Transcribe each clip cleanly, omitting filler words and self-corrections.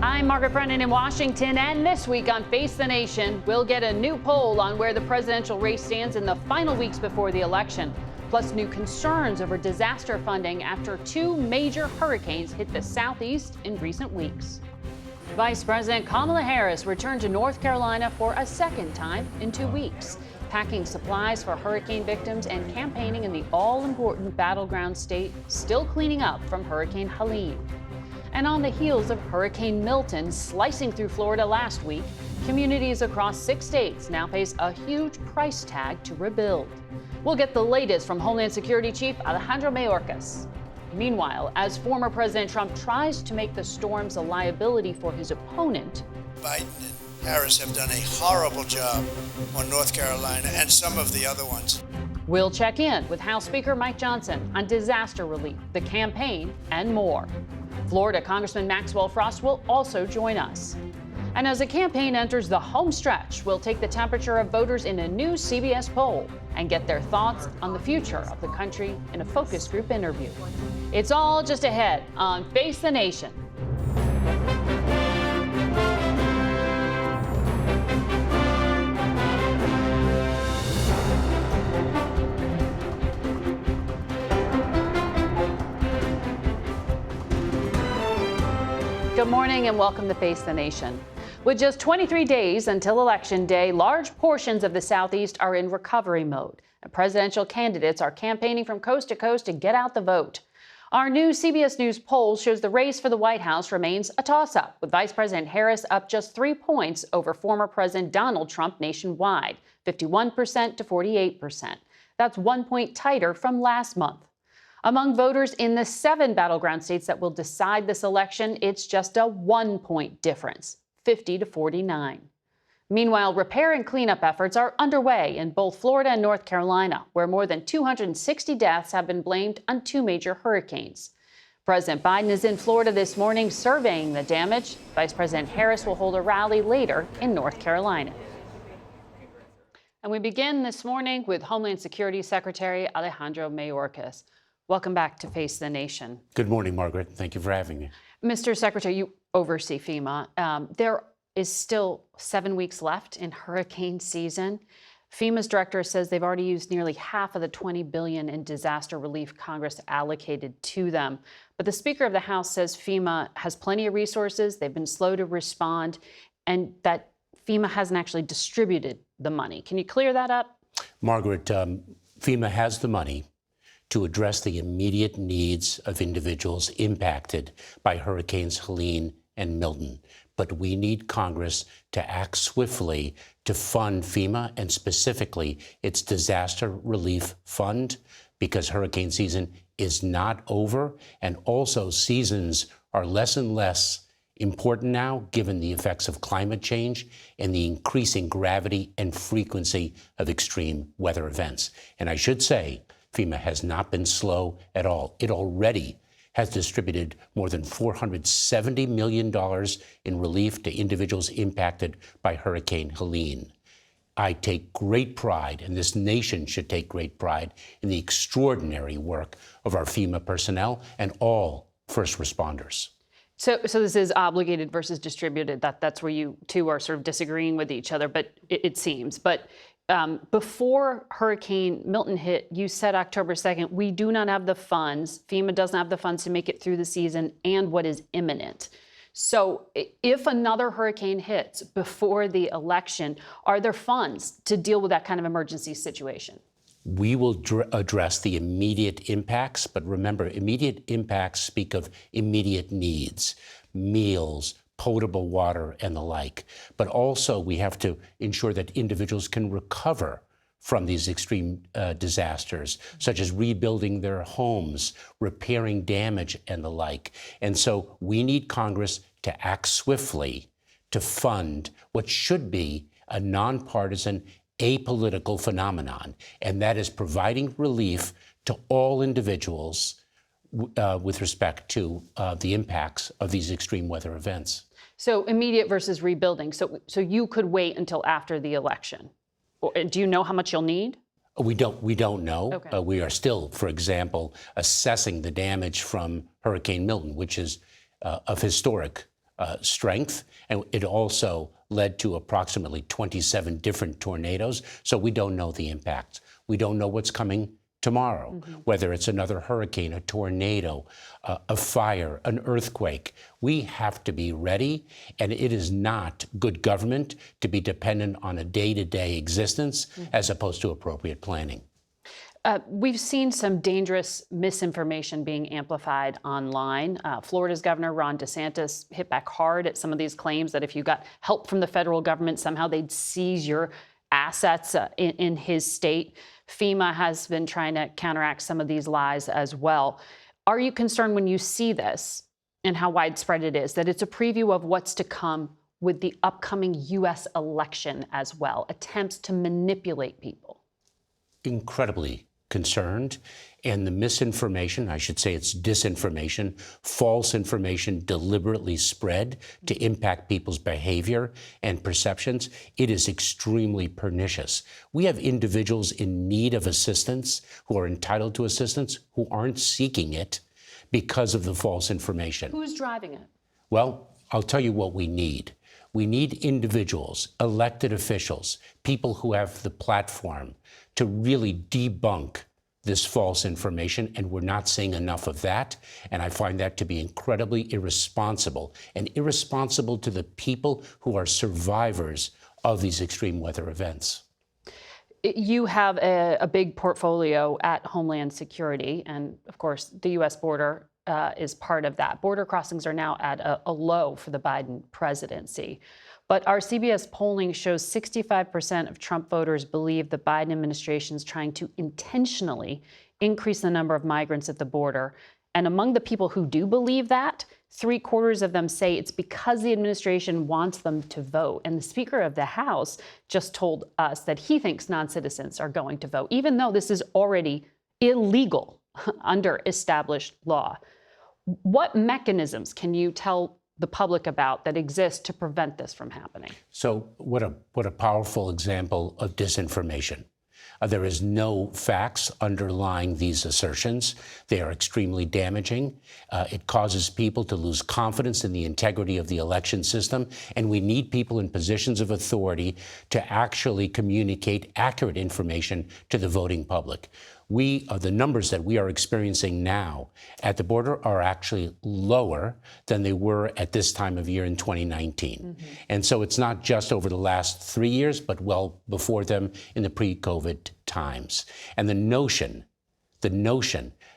I'm Margaret Brennan in Washington, and this week on Face the Nation, we'll get a new poll on where the presidential race stands in the final weeks before the election, plus new concerns over disaster funding after two major hurricanes hit the Southeast in recent weeks. Vice President Kamala Harris returned to North Carolina for a second time in 2 weeks, packing supplies for hurricane victims and campaigning in the all-important Battleground state, still cleaning up from Hurricane Helene. And on the heels of Hurricane Milton slicing through Florida last week, communities across 6 states now face a huge price tag to rebuild. We'll get the latest from Homeland Security Chief Alejandro Mayorkas. Meanwhile, as former President Trump tries to make the storms a liability for his opponent, Biden and Harris have done a horrible job on North Carolina and some of the other ones. we'll check in with House Speaker Mike Johnson on disaster relief, the campaign, and more. Florida Congressman Maxwell Frost will also join us. And as the campaign enters the home stretch, we'll take the temperature of voters in a new CBS poll and get their thoughts on the future of the country in a focus group interview. It's all just ahead on Face the Nation. Good morning and welcome to Face the Nation. With just 23 days until Election Day, large portions of the Southeast are in recovery mode. And presidential candidates are campaigning from coast to coast to get out the vote. Our new CBS News poll shows the race for the White House remains a toss-up, with Vice President Harris up just 3 points over former President Donald Trump nationwide, 51% to 48%. That's 1 point tighter from last month. Among voters in the 7 battleground states that will decide this election, it's just a 1 point difference, 50 to 49. Meanwhile, repair and cleanup efforts are underway in both Florida and North Carolina, where more than 260 deaths have been blamed on 2 major hurricanes. President Biden is in Florida this morning surveying the damage. Vice President Harris will hold a rally later in North Carolina. And we begin this morning with Homeland Security Secretary Alejandro Mayorkas. Welcome back to Face the Nation. Good morning, Margaret. Thank you for having me. Mr. Secretary, you oversee FEMA. There is still 7 weeks left in hurricane season. FEMA's director says they've already used nearly half of the $20 billion in disaster relief Congress allocated to them. But the Speaker of the House says FEMA has plenty of resources, they've been slow to respond, and that FEMA hasn't actually distributed the money. Can you clear that up? Margaret, FEMA has the money to address the immediate needs of individuals impacted by Hurricanes Helene and Milton. But we need Congress to act swiftly to fund FEMA and specifically its Disaster Relief Fund, because hurricane season is not over, and also seasons are less and less important now given the effects of climate change and the increasing gravity and frequency of extreme weather events. And I should say, FEMA has not been slow at all. It already has distributed more than $470 million in relief to individuals impacted by Hurricane Helene. I take great pride, and this nation should take great pride, in the extraordinary work of our FEMA personnel and all first responders. So this is obligated versus distributed. That's where you two are sort of disagreeing with each other, but it seems. But before Hurricane Milton hit, you said October 2nd, we do not have the funds, FEMA doesn't have the funds to make it through the season and what is imminent. So if another hurricane hits before the election, are there funds to deal with that kind of emergency situation? We will address the immediate impacts, but remember, immediate impacts speak of immediate needs, meals, potable water, and the like. But also we have to ensure that individuals can recover from these extreme disasters, such as rebuilding their homes, repairing damage, and the like. And so we need Congress to act swiftly to fund what should be a nonpartisan, apolitical phenomenon, and that is providing relief to all individuals with respect to the impacts of these extreme weather events. So immediate versus rebuilding. So you could wait until after the election. Do you know how much you'll need? We don't know. Okay. We are still, for example, assessing the damage from Hurricane Milton, which is of historic strength, and it also led to approximately 27 different tornadoes. So we don't know the impacts. We don't know what's coming tomorrow, whether it's another hurricane, a tornado, a fire, an earthquake. We have to be ready, and it is not good government to be dependent on a day-to-day existence as opposed to appropriate planning. We've seen some dangerous misinformation being amplified online. Florida's Governor Ron DeSantis hit back hard at some of these claims that if you got help from the federal government, somehow they'd seize your assets in his state. FEMA has been trying to counteract some of these lies as well. Are you concerned when you see this and how widespread it is, that it's a preview of what's to come with the upcoming U.S. election as well, attempts to manipulate people? Incredibly concerned, and the misinformation, I should say it's disinformation, false information deliberately spread to impact people's behavior and perceptions, it is extremely pernicious. We have individuals in need of assistance who are entitled to assistance who aren't seeking it because of the false information. Who's driving it? Well, I'll tell you what we need. We need individuals, elected officials, people who have the platform to really debunk this false information, and we're not seeing enough of that. And I find that to be incredibly irresponsible, and irresponsible to the people who are survivors of these extreme weather events. You have a big portfolio at Homeland Security, and of course, the U.S. border is part of that. Border crossings are now at a low for the Biden presidency. But our CBS polling shows 65% of Trump voters believe the Biden administration is trying to intentionally increase the number of migrants at the border. And among the people who do believe that, 3/4 of them say it's because the administration wants them to vote. And the Speaker of the House just told us that he thinks non-citizens are going to vote, even though this is already illegal under established law. What mechanisms can you tell the public about that exist to prevent this from happening? So what a powerful example of disinformation. There is no facts underlying these assertions. They are extremely damaging. It causes people to lose confidence in the integrity of the election system, and we need people in positions of authority to actually communicate accurate information to the voting public. The numbers that we are experiencing now at the border are actually lower than they were at this time of year in 2019. And so it's not just over the last 3 years, but well before them in the pre-COVID times. And the notion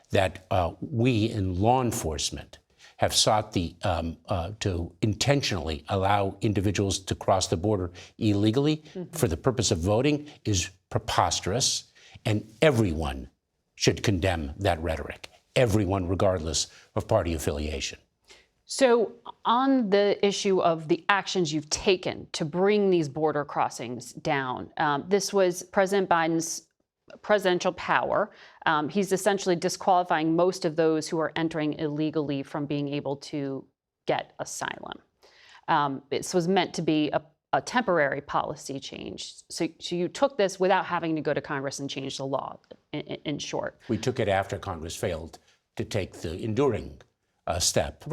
that we in law enforcement have sought to intentionally allow individuals to cross the border illegally for the purpose of voting is preposterous. And everyone should condemn that rhetoric, everyone, regardless of party affiliation. So on the issue of the actions you've taken to bring these border crossings down, this was President Biden's presidential power. He's essentially disqualifying most of those who are entering illegally from being able to get asylum. This was meant to be a temporary policy change. So you took this without having to go to Congress and change the law, in short. We took it after Congress failed to take the enduring step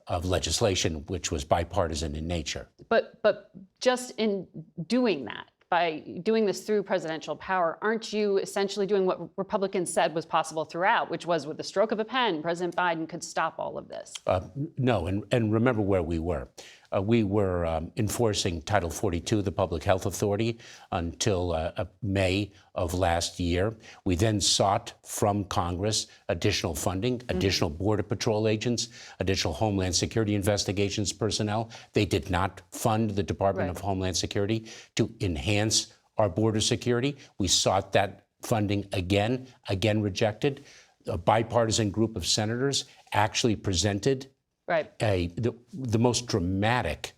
of legislation, which was bipartisan in nature. But just in doing that, by doing this through presidential power, aren't you essentially doing what Republicans said was possible throughout, which was with the stroke of a pen, President Biden could stop all of this? No, and remember where we were. We were enforcing Title 42, the Public Health Authority, until May of last year. We then sought from Congress additional funding, additional Border Patrol agents, additional Homeland Security investigations personnel. They did not fund the Department of Homeland Security to enhance our border security. We sought that funding again rejected. A bipartisan group of senators actually presented the most dramatic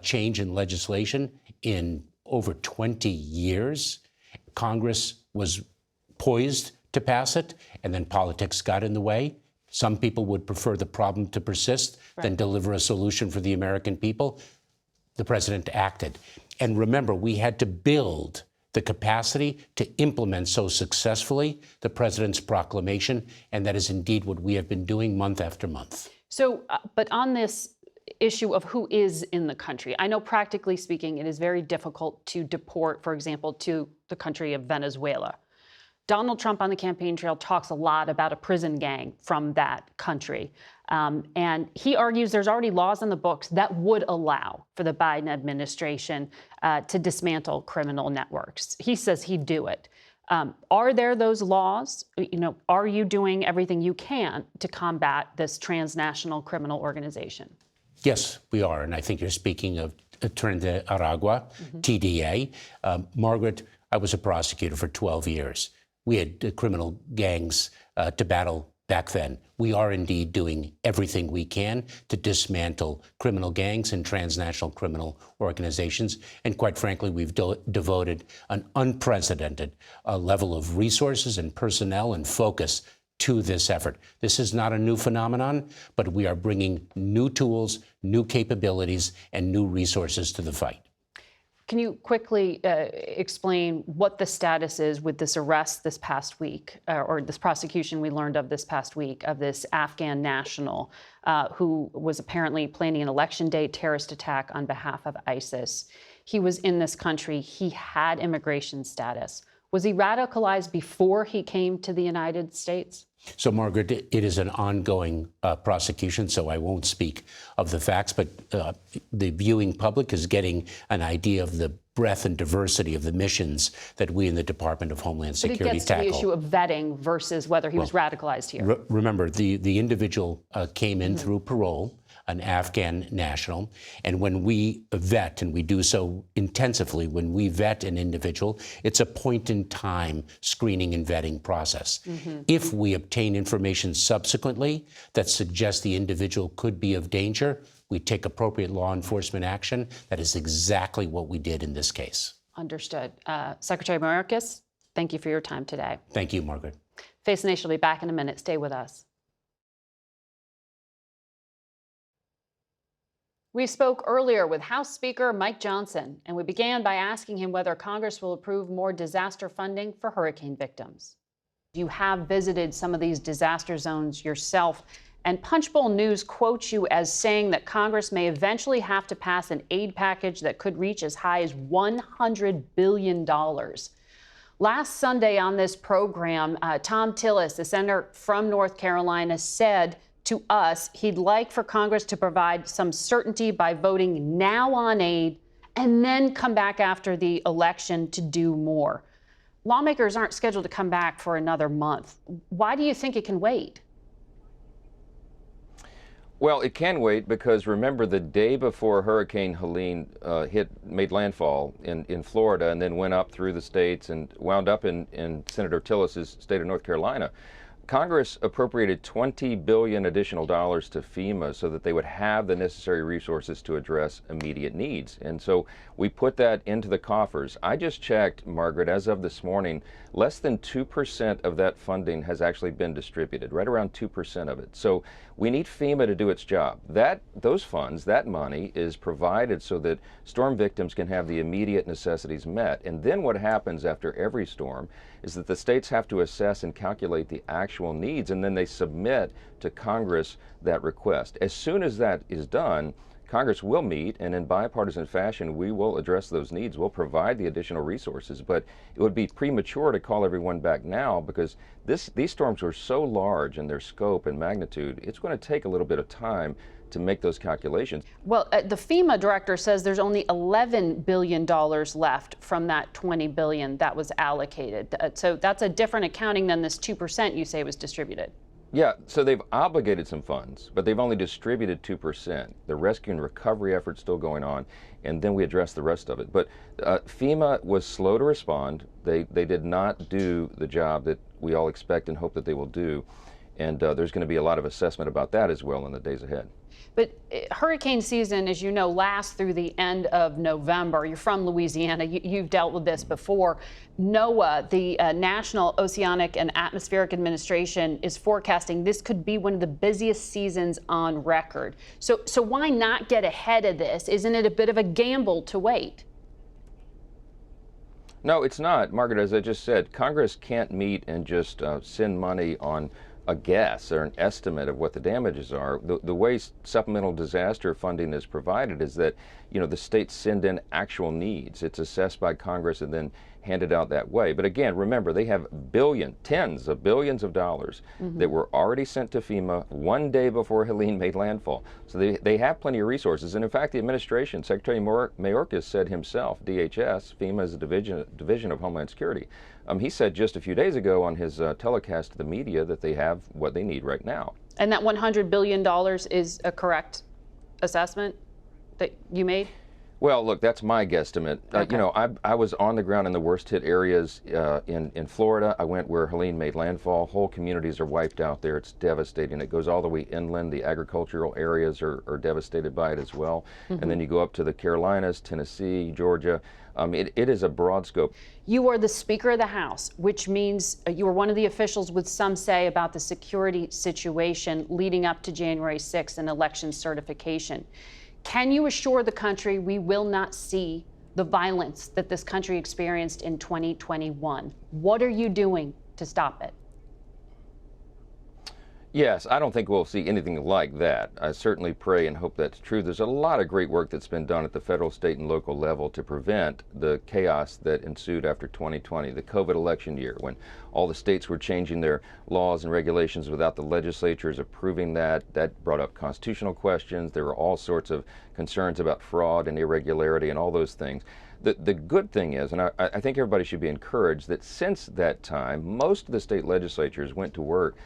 change in legislation in over 20 years. Congress was poised to pass it, and then politics got in the way. Some people would prefer the problem to persist than deliver a solution for the American people. The president acted. And remember, we had to build the capacity to implement so successfully the president's proclamation, and that is indeed what we have been doing month after month. So, but on this issue of who is in the country. I know practically speaking, it is very difficult to deport, for example, to the country of Venezuela. Donald Trump on the campaign trail talks a lot about a prison gang from that country. And he argues there's already laws in the books that would allow for the Biden administration to dismantle criminal networks. He says he'd do it. Are there those laws? Are you doing everything you can to combat this transnational criminal organization? Yes, we are. And I think you're speaking of Tren de Aragua, TDA. Margaret, I was a prosecutor for 12 years. We had criminal gangs to battle back then. We are indeed doing everything we can to dismantle criminal gangs and transnational criminal organizations. And quite frankly, we've devoted an unprecedented level of resources and personnel and focus to this effort. This is not a new phenomenon, but we are bringing new tools, new capabilities, and new resources to the fight. Can you quickly explain what the status is with this arrest this past week, or this prosecution we learned of this past week, of this Afghan national who was apparently planning an election day terrorist attack on behalf of ISIS? He was in this country. He had immigration status. Was he radicalized before he came to the United States? So, Margaret, it is an ongoing prosecution, so I won't speak of the facts, but the viewing public is getting an idea of the breadth and diversity of the missions that we in the Department of Homeland Security tackle. But it gets to the issue of vetting versus whether he was radicalized here. Remember, the individual came in through parole, an Afghan national, and when we vet, and we do so intensively, when we vet an individual, it's a point-in-time screening and vetting process. If we obtain information subsequently that suggests the individual could be of danger, we take appropriate law enforcement action. That is exactly what we did in this case. Understood. Secretary Mayorkas, thank you for your time today. Thank you, Margaret. Face the Nation will be back in a minute. Stay with us. We spoke earlier with House Speaker Mike Johnson, and we began by asking him whether Congress will approve more disaster funding for hurricane victims. You have visited some of these disaster zones yourself, and Punchbowl News quotes you as saying that Congress may eventually have to pass an aid package that could reach as high as $100 billion. Last Sunday on this program, Tom Tillis, the senator from North Carolina, said to us he'd like for Congress to provide some certainty by voting now on aid and then come back after the election to do more. Lawmakers aren't scheduled to come back for another month. Why do you think it can wait? Well, it can wait because remember the day before Hurricane Helene made landfall in Florida and then went up through the states and wound up in Senator Tillis's state of North Carolina, Congress appropriated $20 billion additional dollars to FEMA so that they would have the necessary resources to address immediate needs. And so we put that into the coffers. I just checked, Margaret, as of this morning, less than 2% of that funding has actually been distributed, right around 2% of it. So we need FEMA to do its job. Those funds, that money, is provided so that storm victims can have the immediate necessities met. And then what happens after every storm is that the states have to assess and calculate the actual needs, and then they submit to Congress that request. As soon as that is done, Congress will meet, and in bipartisan fashion, we will address those needs. We'll provide the additional resources, but it would be premature to call everyone back now because these storms were so large in their scope and magnitude, it's going to take a little bit of time to make those calculations. Well, the FEMA director says there's only $11 billion left from that $20 billion that was allocated. So that's a different accounting than this 2% you say was distributed. Yeah, so they've obligated some funds, but they've only distributed 2%. The rescue and recovery effort's still going on, and then we address the rest of it. But FEMA was slow to respond. They did not do the job that we all expect and hope that they will do. And there's going to be a lot of assessment about that as well in the days ahead. But hurricane season, as you know, lasts through the end of November. You're from Louisiana. You've dealt with this before. NOAA, the National Oceanic and Atmospheric Administration, is forecasting this could be one of the busiest seasons on record. So why not get ahead of this? Isn't it a bit of a gamble to wait? No, it's not. Margaret, as I just said, Congress can't meet and just send money on a guess or an estimate of what the damages are. The way supplemental disaster funding is provided is that, the states send in actual needs. It's assessed by Congress and then handed out that way. But again, remember, they have tens of billions of dollars that were already sent to FEMA one day before Helene made landfall. So they have plenty of resources. And in fact, the administration, Secretary Mayorkas said himself, DHS, FEMA is a division of Homeland Security. He said just a few days ago on his telecast to the media that they have what they need right now. And that $100 billion is a correct assessment that you made? Well, look, that's my guesstimate. Okay. I was on the ground in the worst hit areas in Florida. I went where Helene made landfall. Whole communities are wiped out there. It's devastating. It goes all the way inland. The agricultural areas are devastated by it as well. And then you go up to the Carolinas, Tennessee, Georgia. It is a broad scope. You are the Speaker of the House, which means you are one of the officials with some say about the security situation leading up to January 6th and election certification. Can you assure the country we will not see the violence that this country experienced in 2021? What are you doing to stop it? Yes, I don't think we'll see anything like that. I certainly pray and hope that's true. There's a lot of great work that's been done at the federal, state, and local level to prevent the chaos that ensued after 2020, the COVID election year, when all the states were changing their laws and regulations without the legislatures approving that. That brought up constitutional questions. There were all sorts of concerns about fraud and irregularity and all those things. The good thing is, and I think everybody should be encouraged, that since that time, most of the state legislatures went to work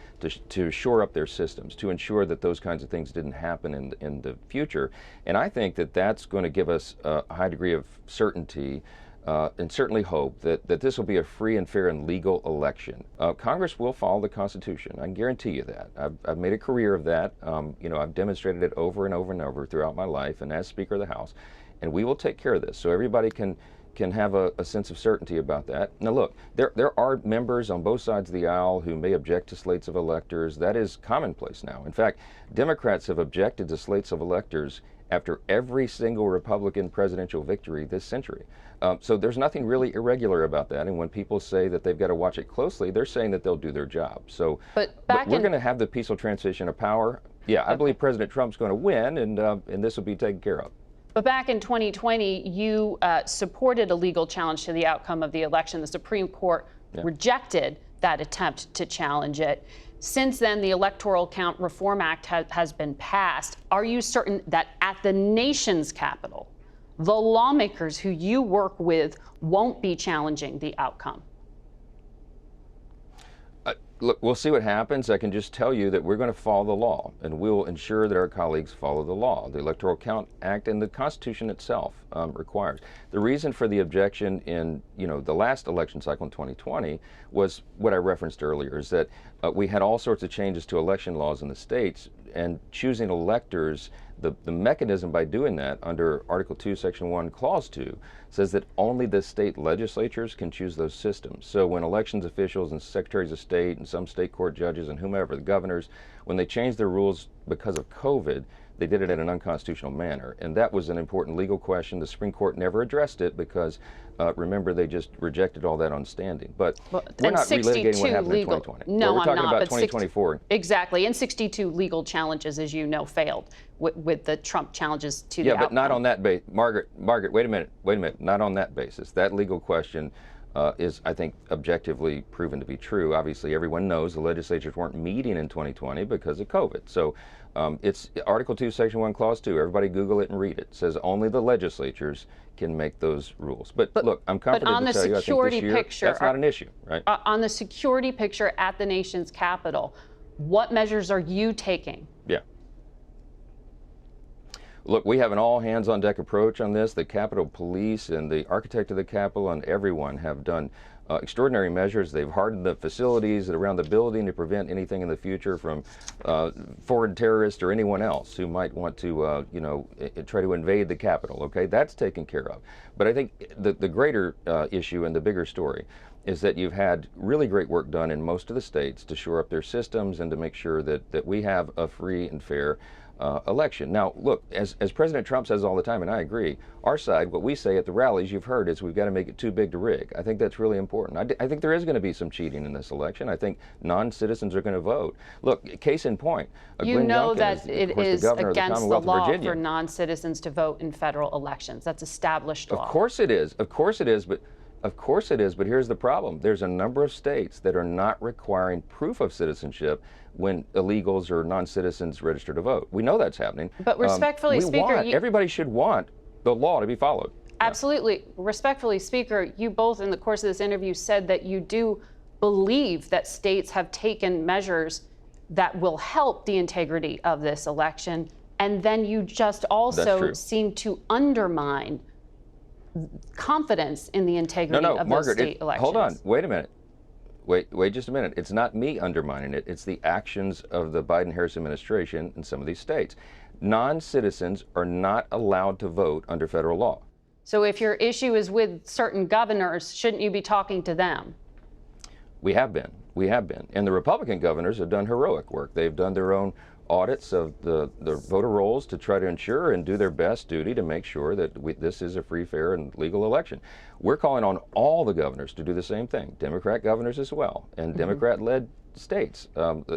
to shore up their systems, to ensure that those kinds of things didn't happen in the future. And I think that that's going to give us a high degree of certainty and certainly hope that this will be a free and fair and legal election. Congress will follow the Constitution. I can guarantee you that. I've made a career of that. I've demonstrated it over and over and over throughout my life and as Speaker of the House. And we will take care of this so everybody can have a sense of certainty about that. Now look, there are members on both sides of the aisle who may object to slates of electors. That is commonplace now. In fact, Democrats have objected to slates of electors after every single Republican presidential victory this century. So there's nothing really irregular about that. And when people say that they've got to watch it closely, they're saying that they'll do their job. So but we're going to have the peaceful transition of power. Yeah, I believe President Trump's going to win, and this will be taken care of. But back in 2020, you supported a legal challenge to the outcome of the election. The Supreme Court rejected that attempt to challenge it. Since then, the Electoral Count Reform Act has been passed. Are you certain that at the nation's capital, the lawmakers who you work with won't be challenging the outcome? Look, we'll see what happens. I can just tell you that we're going to follow the law, and we'll ensure that our colleagues follow the law. The Electoral Count Act and the Constitution itself requires. The reason for the objection in the last election cycle in 2020 was what I referenced earlier, is that we had all sorts of changes to election laws in the states, and choosing electors, the mechanism by doing that under Article 2, Section 1, Clause 2, says that only the state legislatures can choose those systems. So when elections officials and secretaries of state and some state court judges and whomever, the governors, when they changed their rules because of COVID, they did it in an unconstitutional manner. And that was an important legal question. The Supreme Court never addressed it because, remember, they just rejected all that on standing. But we're not relitigating what happened in 2020. No, we're talking I'm not, about 2024. Exactly. And 62 legal challenges, as you know, failed with the Trump challenges to the outcome. Yeah, but not on that basis. Margaret, wait a minute. Not on that basis. That legal question is, I think, objectively proven to be true. Obviously, everyone knows the legislatures weren't meeting in 2020 because of COVID. So it's Article 2, Section 1, Clause 2. Everybody Google it and read it. It says only the legislatures can make those rules. But look, I'm confident to tell you, I think this year, that's not an issue, right? On the security picture at the nation's capital, what measures are you taking? Yeah. Look, we have an all-hands-on-deck approach on this. The Capitol Police and the architect of the Capitol and everyone have done extraordinary measures. They've hardened the facilities around the building to prevent anything in the future from foreign terrorists or anyone else who might want to, try to invade the Capitol. Okay, that's taken care of. But I think the greater issue and the bigger story is that you've had really great work done in most of the states to shore up their systems and to make sure that we have a free and fair election. Now, look, as President Trump says all the time, and I agree, our side, what we say at the rallies, you've heard, is we've got to make it too big to rig. I think that's really important. I think there is going to be some cheating in this election. I think non-citizens are going to vote. Look, case in point, you Glenn know Youngkin that it is against the law for non-citizens to vote in federal elections. That's established law. Of course it is. Of course it is. But here's the problem. There's a number of states that are not requiring proof of citizenship when illegals or non-citizens register to vote. We know that's happening. But respectfully, Speaker, everybody should want the law to be followed. Absolutely. Respectfully, Speaker, you both in the course of this interview said that you do believe that states have taken measures that will help the integrity of this election. And then you just also seem to undermine confidence in the integrity of Margaret, those state elections. Hold on. Wait a minute. Wait just a minute. It's not me undermining it. It's the actions of the Biden-Harris administration in some of these states. Non-citizens are not allowed to vote under federal law. So if your issue is with certain governors, shouldn't you be talking to them? We have been. And the Republican governors have done heroic work. They've done their own audits of the voter rolls to try to ensure and do their best duty to make sure that this is a free, fair, and legal election. We're calling on all the governors to do the same thing, Democrat governors as well, and Democrat-led states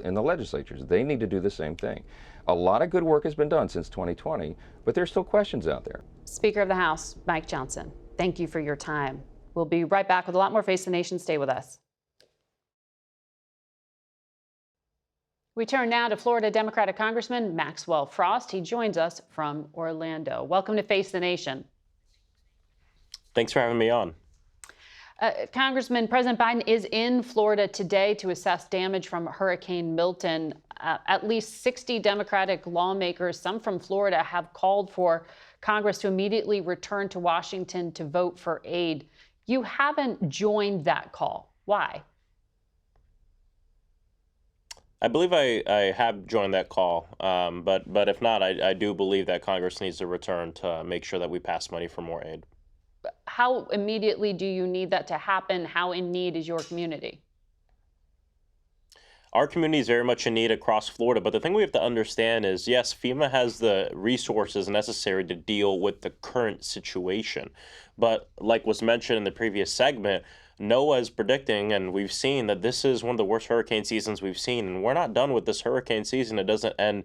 in the legislatures. They need to do the same thing. A lot of good work has been done since 2020, but there's still questions out there. Speaker of the House, Mike Johnson, thank you for your time. We'll be right back with a lot more Face the Nation. Stay with us. We turn now to Florida Democratic Congressman Maxwell Frost. He joins us from Orlando. Welcome to Face the Nation. Thanks for having me on. Congressman, President Biden is in Florida today to assess damage from Hurricane Milton. At least 60 Democratic lawmakers, some from Florida, have called for Congress to immediately return to Washington to vote for aid. You haven't joined that call. Why? I believe I have joined that call, but if not, I do believe that Congress needs to return to make sure that we pass money for more aid. How immediately do you need that to happen? How in need is your community? Our community is very much in need across Florida, but the thing we have to understand is, yes, FEMA has the resources necessary to deal with the current situation. But like was mentioned in the previous segment, NOAA is predicting, and we've seen that this is one of the worst hurricane seasons we've seen, and we're not done with this hurricane season. It doesn't end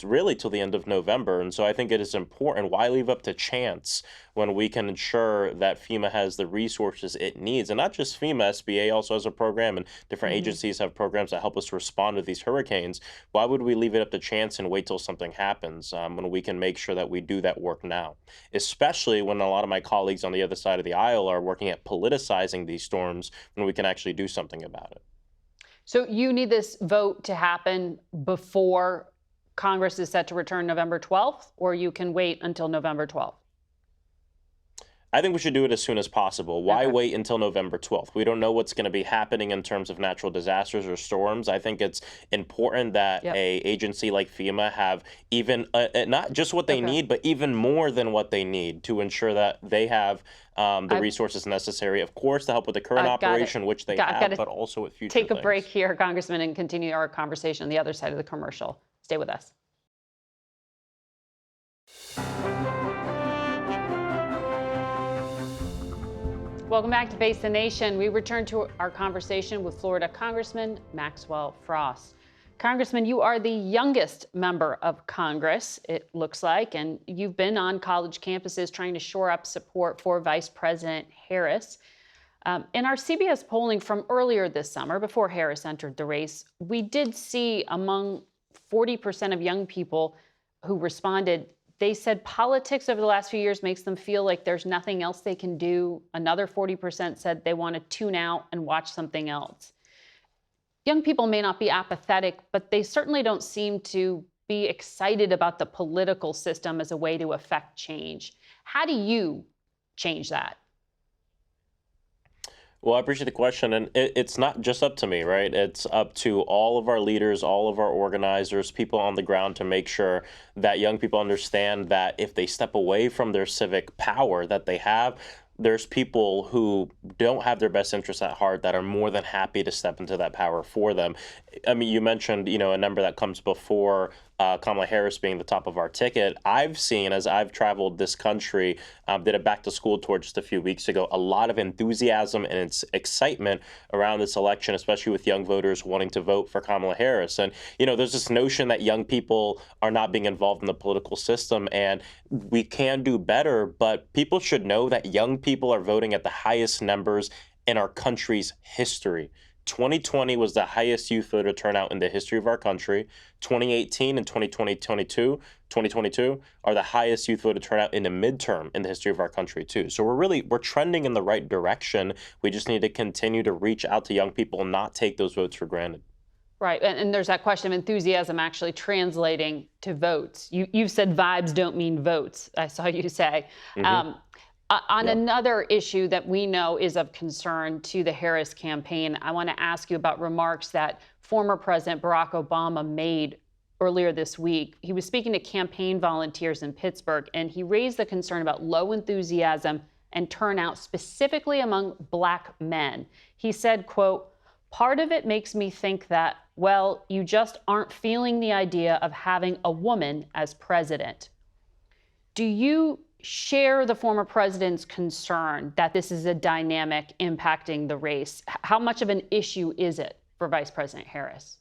really till the end of November, and so I think it is important. Why leave up to chance when we can ensure that FEMA has the resources it needs? And not just FEMA, SBA also has a program, and different agencies have programs that help us respond to these hurricanes. Why would we leave it up to chance and wait till something happens when we can make sure that we do that work now? Especially when a lot of my colleagues on the other side of the aisle are working at politicizing these storms when we can actually do something about it. So you need this vote to happen before Congress is set to return November 12th, or you can wait until November 12th? I think we should do it as soon as possible. Why wait until November 12th? We don't know what's going to be happening in terms of natural disasters or storms. I think it's important that a agency like FEMA have even not just what they need, but even more than what they need to ensure that they have the resources necessary, of course, to help with the current operation, which they have, but also with future Take a things. break here, Congressman, and continue our conversation on the other side of the commercial. Stay with us. Welcome back to Face the Nation. We return to our conversation with Florida Congressman Maxwell Frost. Congressman, you are the youngest member of Congress, it looks like, and you've been on college campuses trying to shore up support for Vice President Harris. In our CBS polling from earlier this summer, before Harris entered the race, we did see among 40% of young people who responded, they said politics over the last few years makes them feel like there's nothing else they can do. Another 40% said they want to tune out and watch something else. Young people may not be apathetic, but they certainly don't seem to be excited about the political system as a way to affect change. How do you change that? Well, I appreciate the question, and it's not just up to me, right? It's up to all of our leaders, all of our organizers, people on the ground to make sure that young people understand that if they step away from their civic power that they have, there's people who don't have their best interests at heart that are more than happy to step into that power for them. I mean, you mentioned, a number that comes before Kamala Harris being the top of our ticket. I've seen, as I've traveled this country, did a back to school tour just a few weeks ago, a lot of enthusiasm and excitement around this election, especially with young voters wanting to vote for Kamala Harris. And, there's this notion that young people are not being involved in the political system, and we can do better, but people should know that young people are voting at the highest numbers in our country's history. 2020 was the highest youth voter turnout in the history of our country. 2018 and 2022 are the highest youth voter turnout in a midterm in the history of our country too. So we're trending in the right direction. We just need to continue to reach out to young people and not take those votes for granted. Right, and there's that question of enthusiasm actually translating to votes. You've said vibes don't mean votes, I saw you say. On another issue that we know is of concern to the Harris campaign, I want to ask you about remarks that former President Barack Obama made earlier this week. He was speaking to campaign volunteers in Pittsburgh, and he raised the concern about low enthusiasm and turnout, specifically among Black men. He said, quote, "Part of it makes me think that, well, you just aren't feeling the idea of having a woman as president." Do you share the former president's concern that this is a dynamic impacting the race? How much of an issue is it for Vice President Harris?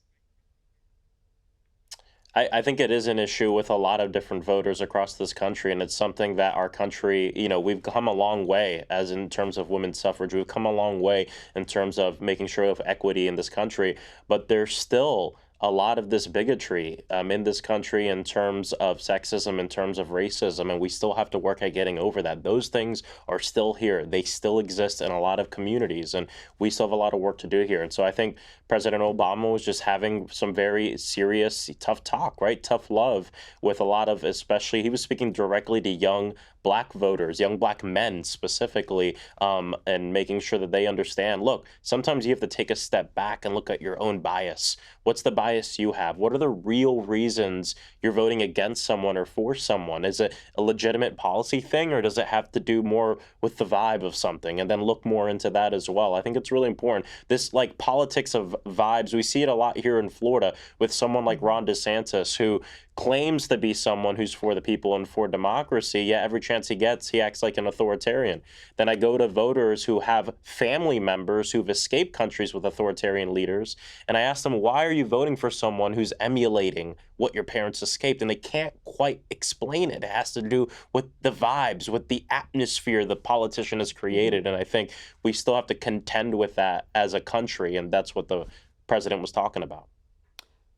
I think it is an issue with a lot of different voters across this country, and it's something that our country, we've come a long way as in terms of women's suffrage. We've come a long way in terms of making sure of equity in this country, but there's still a lot of this bigotry in this country in terms of sexism, in terms of racism, and we still have to work at getting over that. Those things are still here. They still exist in a lot of communities, and we still have a lot of work to do here. And so I think President Obama was just having some very serious, tough talk, right? Tough love with a lot of, especially, he was speaking directly to young Black voters, young Black men specifically, and making sure that they understand, look, sometimes you have to take a step back and look at your own bias. What's the bias you have? What are the real reasons you're voting against someone or for someone? Is it a legitimate policy thing, or does it have to do more with the vibe of something? And then look more into that as well. I think it's really important. This politics of vibes, we see it a lot here in Florida with someone like Ron DeSantis, who claims to be someone who's for the people and for democracy, yet every chance he gets, he acts like an authoritarian. Then I go to voters who have family members who've escaped countries with authoritarian leaders, and I ask them, why are you voting for someone who's emulating what your parents escaped? And they can't quite explain it. It has to do with the vibes, with the atmosphere the politician has created, and I think we still have to contend with that as a country, and that's what the president was talking about.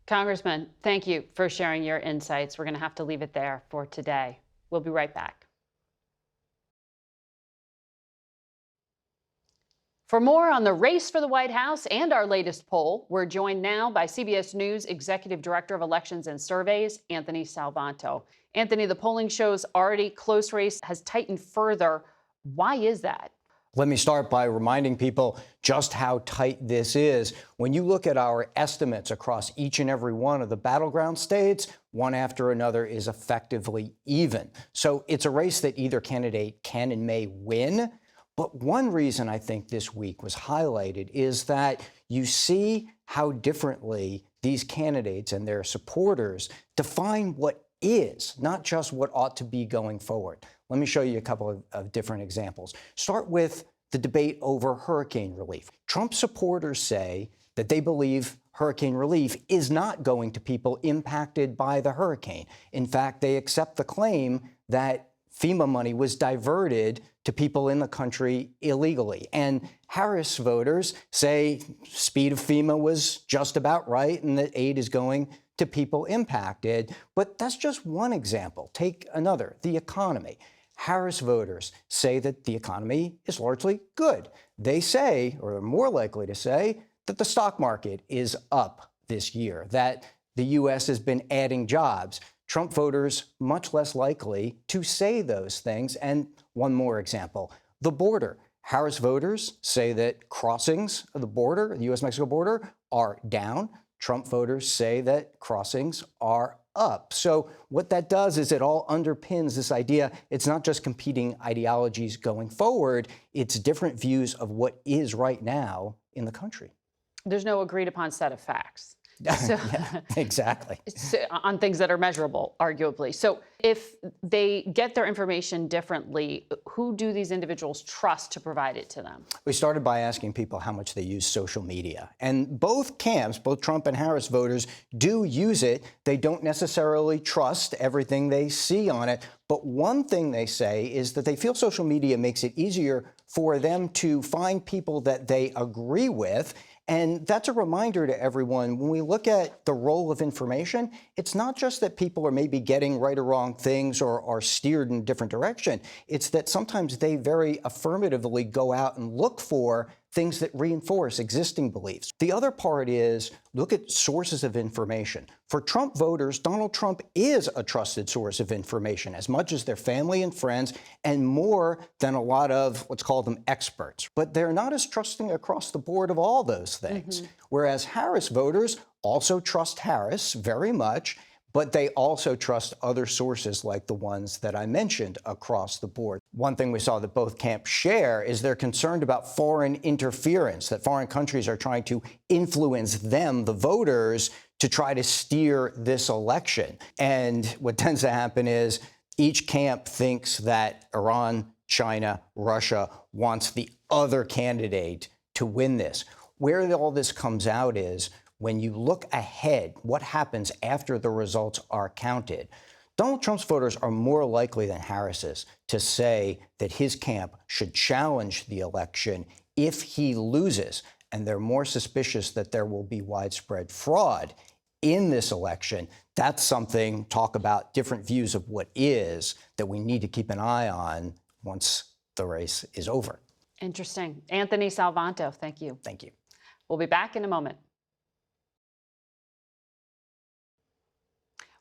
Congressman, thank you for sharing your insights. We're going to have to leave it there for today. We'll be right back. For more on the race for the White House and our latest poll, we're joined now by CBS News Executive Director of Elections and Surveys, Anthony Salvanto. Anthony, the polling shows already close race has tightened further. Why is that? Let me start by reminding people just how tight this is. When you look at our estimates across each and every one of the battleground states, one after another is effectively even. So it's a race that either candidate can and may win. But one reason I think this week was highlighted is that you see how differently these candidates and their supporters define what is, not just what ought to be going forward. Let me show you a couple of different examples. Start with the debate over hurricane relief. Trump supporters say that they believe hurricane relief is not going to people impacted by the hurricane. In fact, they accept the claim that FEMA money was diverted to people in the country illegally. And Harris voters say speed of FEMA was just about right and that aid is going to people impacted. But that's just one example. Take another, the economy. Harris voters say that the economy is largely good. They say, or are more likely to say, that the stock market is up this year, that the U.S. has been adding jobs. Trump voters much less likely to say those things. And one more example, the border. Harris voters say that crossings of the border, the U.S.-Mexico border, are down. Trump voters say that crossings are up. So what that does is it all underpins this idea. It's not just competing ideologies going forward. It's different views of what is right now in the country. There's no agreed upon set of facts. So, Yeah, exactly. on things that are measurable, arguably. So if they get their information differently, who do these individuals trust to provide it to them? We started by asking people how much they use social media. And both camps, both Trump and Harris voters, do use it. They don't necessarily trust everything they see on it. But one thing they say is that they feel social media makes it easier for them to find people that they agree with. And that's a reminder to everyone, when we look at the role of information, it's not just that people are maybe getting right or wrong things or are steered in a different direction. It's that sometimes they very affirmatively go out and look for things that reinforce existing beliefs. The other part is look at sources of information. For Trump voters, Donald Trump is a trusted source of information, as much as their family and friends, and more than a lot of, let's call them experts. But they're not as trusting across the board of all those things. Whereas Harris voters also trust Harris very much, but they also trust other sources like the ones that I mentioned across the board. One thing we saw that both camps share is they're concerned about foreign interference, that foreign countries are trying to influence them, the voters, to try to steer this election. And what tends to happen is each camp thinks that Iran, China, Russia wants the other candidate to win this. Where all this comes out is when you look ahead, what happens after the results are counted. Donald Trump's voters are more likely than Harris's to say that his camp should challenge the election if he loses. And they're more suspicious that there will be widespread fraud in this election. That's something, talk about different views of what is, that we need to keep an eye on once the race is over. Interesting. Anthony Salvanto, thank you. Thank you. We'll be back in a moment.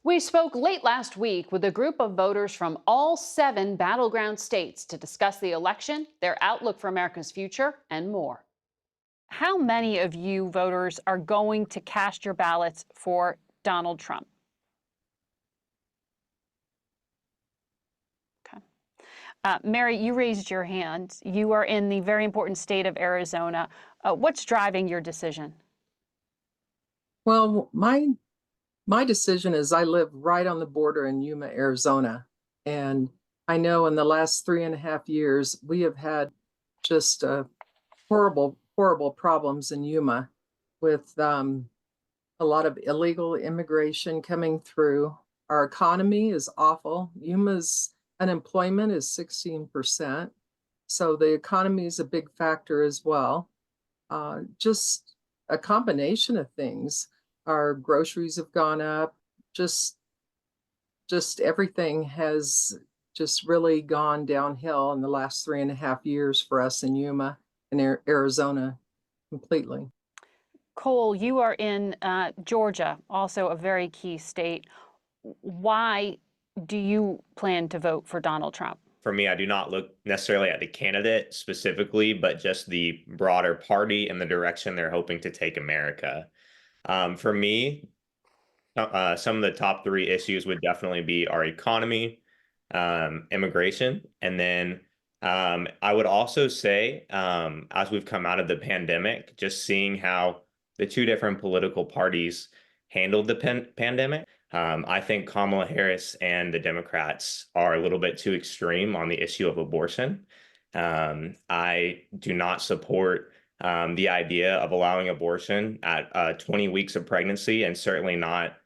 We spoke late last week with a group of voters from all 7 battleground states to discuss the election, their outlook for America's future, and more. How many of you voters are going to cast your ballots for Donald Trump? Okay. Mary, you raised your hand. You are in the very important state of Arizona. What's driving your decision? Well, my decision is I live right on the border in Yuma, Arizona. And I know in the last 3.5 years, we have had just horrible problems in Yuma with a lot of illegal immigration coming through. Our economy is awful. Yuma's unemployment is 16%. So the economy is a big factor as well. Just a combination of things. Our groceries have gone up. Just everything has just really gone downhill in the last 3.5 years for us in Yuma and Arizona completely. Cole, you are in Georgia, also a very key state. Why do you plan to vote for Donald Trump? For me, I do not look necessarily at the candidate specifically, but just the broader party and the direction they're hoping to take America. For me, some of the top 3 issues would definitely be our economy, immigration, and then I would also say, as we've come out of the pandemic, just seeing how the 2 different political parties handled the pandemic, I think Kamala Harris and the Democrats are a little bit too extreme on the issue of abortion. I do not support the idea of allowing abortion at 20 weeks of pregnancy, and certainly not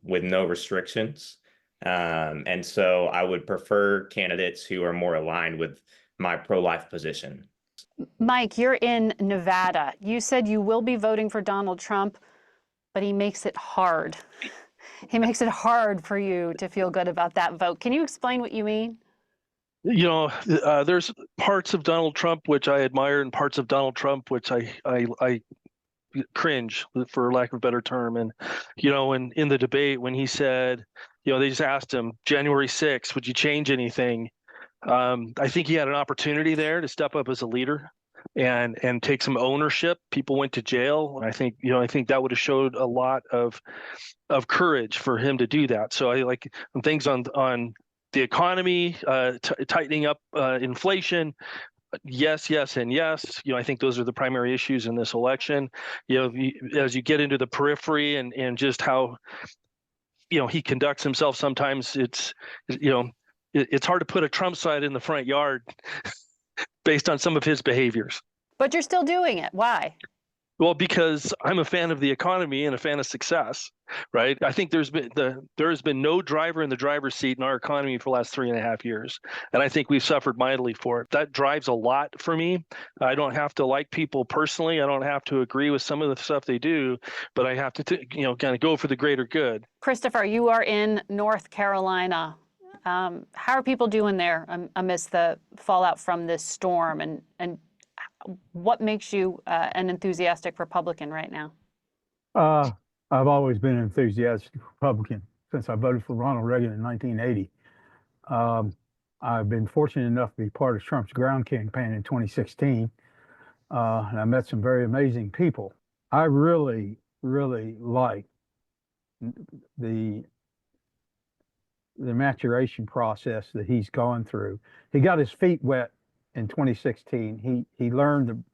with no restrictions. And so I would prefer candidates who are more aligned with my pro-life position. Mike, you're in Nevada. You said you will be voting for Donald Trump, but he makes it hard. He makes it hard for you to feel good about that vote. Can you explain what you mean? You know, there's parts of Donald Trump which I admire and parts of Donald Trump which I cringe, for lack of a better term. And, you know, in the debate when he said, you know, they just asked him, January 6th, would you change anything? I think he had an opportunity there to step up as a leader and take some ownership. People went to jail. I think that would have showed a lot of courage for him to do that. So I like things on the economy, tightening up inflation, yes, yes, and yes. I think those are the primary issues in this election. As you get into the periphery and just how, he conducts himself, sometimes it's hard to put a Trump side in the front yard based on some of his behaviors. But you're still doing it. Why? Well, because I'm a fan of the economy and a fan of success, right? I think there has been no driver in the driver's seat in our economy for the last 3.5 years, and I think we've suffered mightily for it. That drives a lot for me. I don't have to like people personally. I don't have to agree with some of the stuff they do, but I have to, kind of go for the greater good. Christopher, you are in North Carolina. How are people doing there amidst the fallout from this storm, and what makes you an enthusiastic Republican right now? I've always been an enthusiastic Republican since I voted for Ronald Reagan in 1980. I've been fortunate enough to be part of Trump's ground campaign in 2016, and I met some very amazing people. I really, really like the maturation process that he's gone through. He got his feet wet in 2016. He learned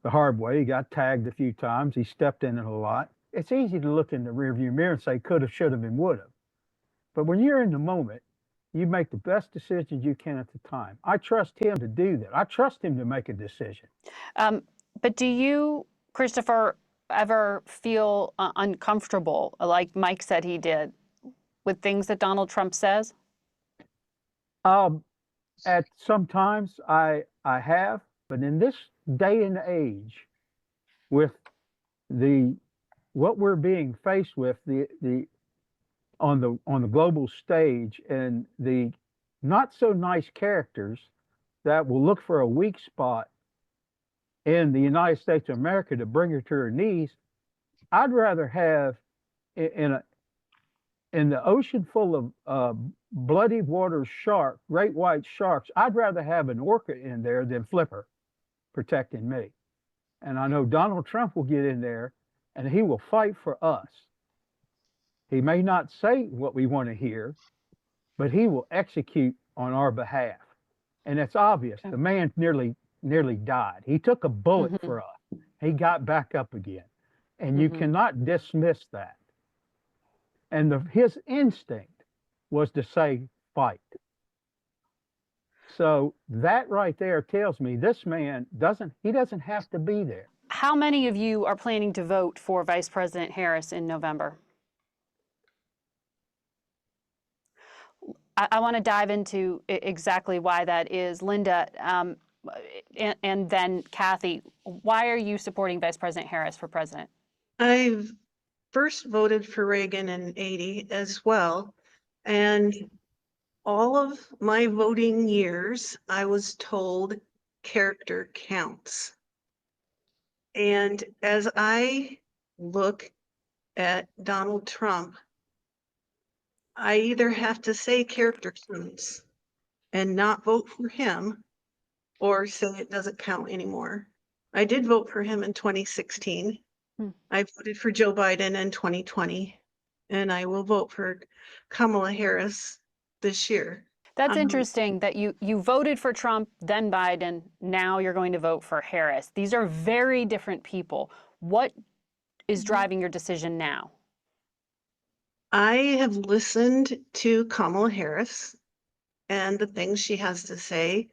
the hard way. He got tagged a few times. He stepped in it a lot. It's easy to look in the rearview mirror and say coulda, shoulda, and woulda. But when you're in the moment, you make the best decisions you can at the time. I trust him to do that. I trust him to make a decision. But do you, Christopher, ever feel uncomfortable, like Mike said he did, with things that Donald Trump says? At some times I have, but in this day and age, with what we're being faced with on the global stage, and the not so nice characters that will look for a weak spot in the United States of America to bring her to her knees, I'd rather have in the ocean full of bloody water great white sharks, I'd rather have an orca in there than Flipper protecting me. And I know Donald Trump will get in there and he will fight for us. He may not say what we want to hear, but he will execute on our behalf. And it's obvious. The man nearly died. He took a bullet for us. He got back up again. And you cannot dismiss that. And his instinct was to say, fight. So that right there tells me this man doesn't have to be there. How many of you are planning to vote for Vice President Harris in November? I want to dive into exactly why that is. Linda, and then Kathy, why are you supporting Vice President Harris for president? I've first voted for Reagan in '80 as well. And all of my voting years, I was told character counts. And as I look at Donald Trump, I either have to say character counts and not vote for him, or say it doesn't count anymore. I did vote for him in 2016. I voted for Joe Biden in 2020, and I will vote for Kamala Harris this year. That's interesting that you voted for Trump, then Biden, now you're going to vote for Harris. These are very different people. What is driving your decision now? I have listened to Kamala Harris and the things she has to say.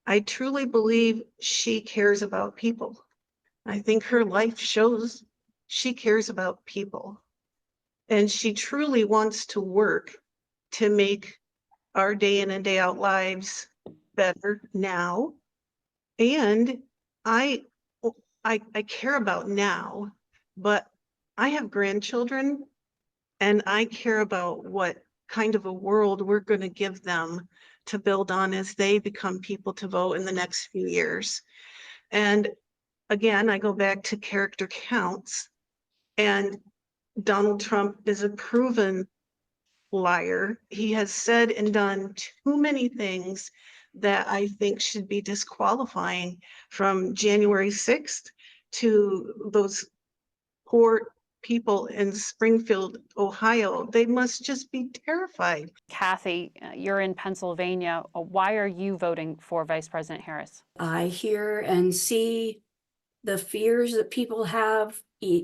I truly believe she cares about people. I think her life shows she cares about people. And she truly wants to work to make our day in and day out lives better now. And I care about now, but I have grandchildren, and I care about what kind of a world we're going to give them to build on as they become people to vote in the next few years. And again, I go back to character counts, and Donald Trump is a proven liar. He has said and done too many things that I think should be disqualifying, from January 6th to those poor people in Springfield, Ohio, they must just be terrified. Kathy, you're in Pennsylvania. Why are you voting for Vice President Harris? I hear and see the fears that people have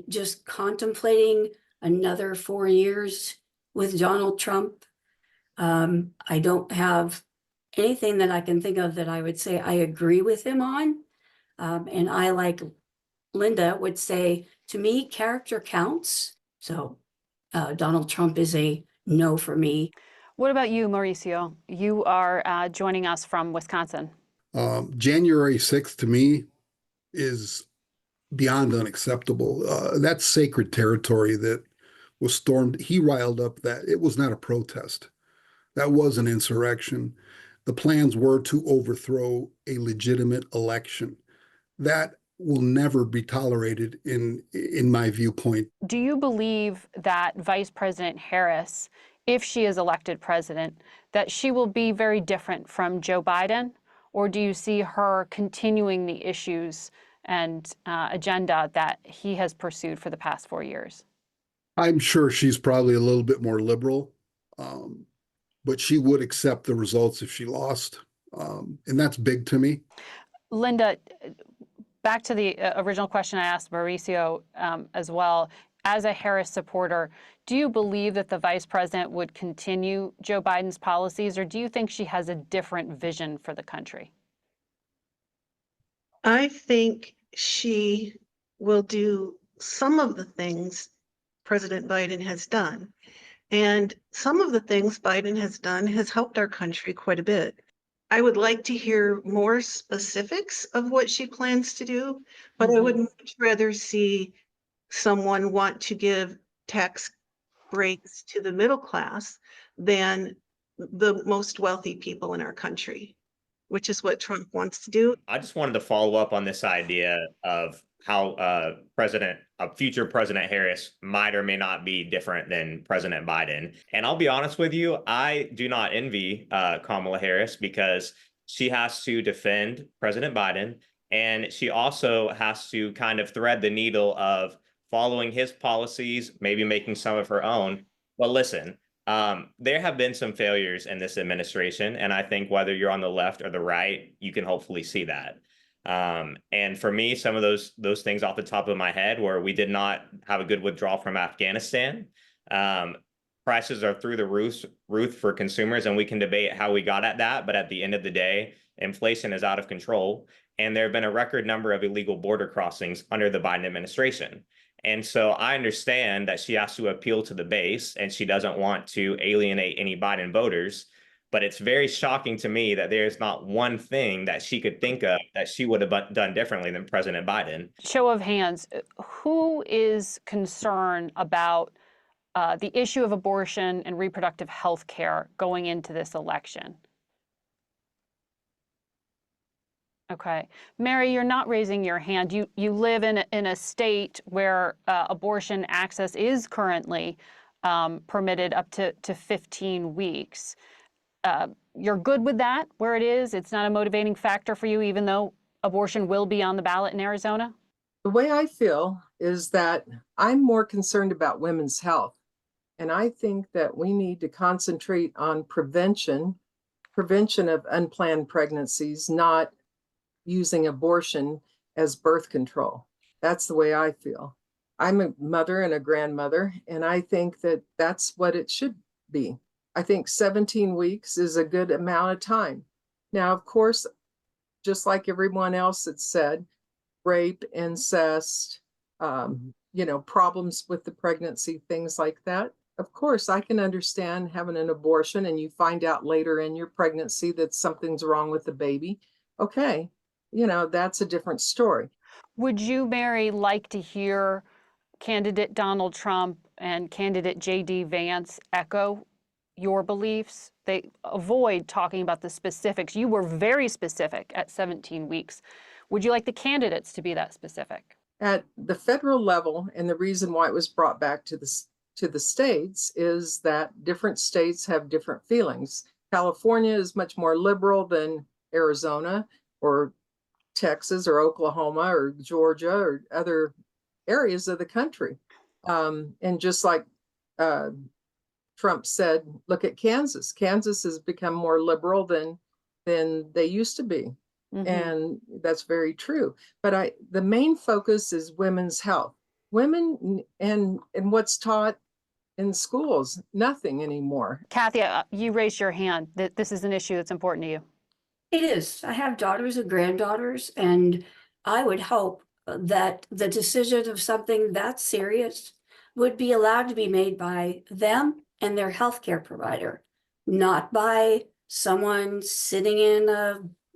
just contemplating another 4 years with Donald Trump. I don't have anything that I can think of that I would say I agree with him on. And I, like Linda, would say, to me, character counts. So Donald Trump is a no for me. What about you, Mauricio? You are joining us from Wisconsin. January 6th to me is beyond unacceptable. That's sacred territory that was stormed. He riled up that. It was not a protest. That was an insurrection. The plans were to overthrow a legitimate election. That will never be tolerated in my viewpoint. Do you believe that Vice President Harris, if she is elected president, that she will be very different from Joe Biden? Or do you see her continuing the issues and agenda that he has pursued for the past 4 years? I'm sure she's probably a little bit more liberal, but she would accept the results if she lost. And that's big to me. Linda, back to the original question I asked Mauricio as well. As a Harris supporter, do you believe that the vice president would continue Joe Biden's policies, or do you think she has a different vision for the country? I think she will do some of the things President Biden has done. And some of the things Biden has done has helped our country quite a bit. I would like to hear more specifics of what she plans to do, but I would much rather see someone want to give tax breaks to the middle class than the most wealthy people in our country, which is what Trump wants to do. I just wanted to follow up on this idea of how future President Harris might or may not be different than President Biden. And I'll be honest with you, I do not envy Kamala Harris, because she has to defend President Biden, and she also has to kind of thread the needle of following his policies, maybe making some of her own. But listen, there have been some failures in this administration, and I think whether you're on the left or the right, you can hopefully see that. And for me, some of those things off the top of my head were, we did not have a good withdrawal from Afghanistan. Prices are through the roof for consumers, and we can debate how we got at that. But at the end of the day, inflation is out of control. And there have been a record number of illegal border crossings under the Biden administration. And so I understand that she has to appeal to the base, and she doesn't want to alienate any Biden voters. But it's very shocking to me that there's not one thing that she could think of that she would have done differently than President Biden. Show of hands, who is concerned about the issue of abortion and reproductive health care going into this election? Okay. Mary, you're not raising your hand. You live in a state where abortion access is currently permitted up to 15 weeks. You're good with that where it is? It's not a motivating factor for you, even though abortion will be on the ballot in Arizona? The way I feel is that I'm more concerned about women's health. And I think that we need to concentrate on prevention of unplanned pregnancies, not using abortion as birth control. That's the way I feel. I'm a mother and a grandmother, and I think that that's what it should be. I think 17 weeks is a good amount of time. Now, of course, just like everyone else had said, rape, incest, problems with the pregnancy, things like that. Of course, I can understand having an abortion and you find out later in your pregnancy that something's wrong with the baby. Okay, that's a different story. Would you, Mary, like to hear candidate Donald Trump and candidate J.D. Vance echo your beliefs? They avoid talking about the specifics. You were very specific at 17 weeks. Would you like the candidates to be that specific? At the federal level, and the reason why it was brought back to the states is that different states have different feelings. California is much more liberal than Arizona or Texas or Oklahoma or Georgia or other areas of the country. And just like Trump said, look at Kansas. Kansas has become more liberal than they used to be. Mhm. And that's very true. But the main focus is women's health. Women and what's taught in schools, nothing anymore. Kathy, you raised your hand that this is an issue that's important to you. It is. I have daughters and granddaughters, and I would hope that the decision of something that serious would be allowed to be made by them and their healthcare provider, not by someone sitting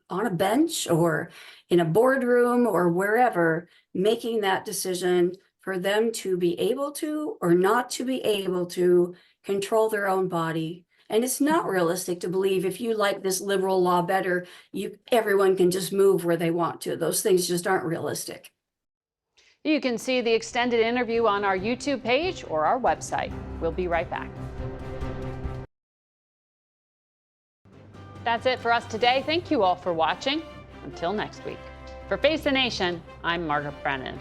on a bench or in a boardroom or wherever, making that decision for them to be able to or not to be able to control their own body. And it's not realistic to believe if you like this liberal law better, everyone can just move where they want to. Those things just aren't realistic. You can see the extended interview on our YouTube page or our website. We'll be right back. That's it for us today. Thank you all for watching. Until next week. For Face the Nation, I'm Margaret Brennan.